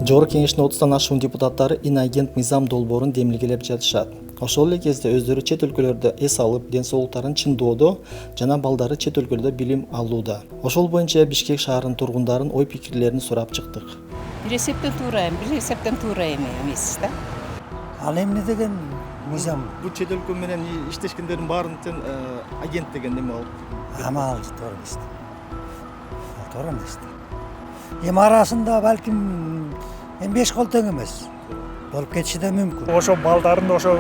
Жогорку Кеңештин 30 ашуун депутаттары инагент мыйзам долбоорун демилгелеп жатышат. Ошол эле кезде өздөрү чет өлкөлөрдө эс алып, ден соолуктарын чыңдоодо жана балдары чет өлкөлөрдө билим алууда. Ошол боюнча Бишкек шаарынын тургундарын ой пикирлерин сурап чыктык. Бир эсептен туура эмес да. Ал эмне деген мыйзам? Бул чет өлкө менен иштешкендердин баарынын агент деген неме алып. Ама ал туура эмес. Ал туура эмес. Эми арасында балким 5 кол тең эмес. Болуп кетиши да мүмкүн. Ошо балдарын ошо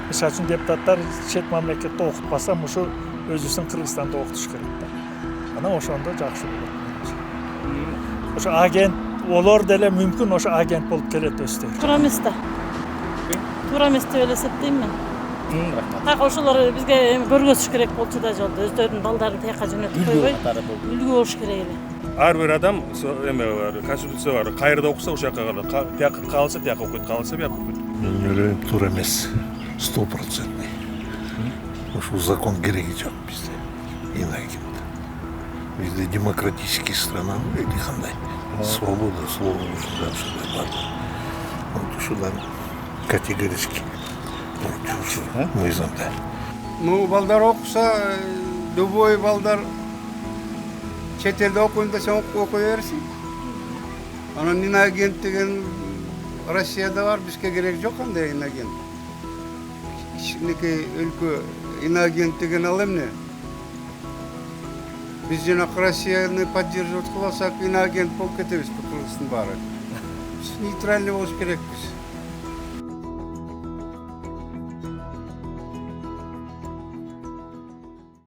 мисалы үчүн депутаттар чет мамлекетте окутпаса, ушу өзүбүздүн Кыргызстанда окутуш керек да. Анан ошондо жакшы болот. Ошо агент олор деле мүмкүн ошо агент болуп келет өздөрү. Туура эмес да. Туура эмес деп эле эсептейм мен. Так ошолор бизге көргөзүш керек болчу да жолдо өздөрүнүн балдарын тияка жөнөтүп койбой, үлгү болуш керек эле. Ар бир адам эме бар, конституция бар. Кайерде окуса ошол жака калат. Тияка калса тияка окуйт, калса бияка окуйт. Мен ойлойм туура эмес. 100%. Ушул закон кереги жок бизде. Инагент. Бизде демократический страна или кандай? Свобода слова ушундай бар. Вот ушудан категорически против мыйзамда. Ну, балдар окуса, любой балдар чет элде окуйм десең окуй берсин. Анан инагент деген Россияда бар, бизге керек жок андай инагент. Кичинекей өлкө инагент деген ал эмне? Биз жанак Россияны поддерживать кылсак, инагент болуп кетебиз Кыргыздын баары. Биз нейтральный болуш керекпиз.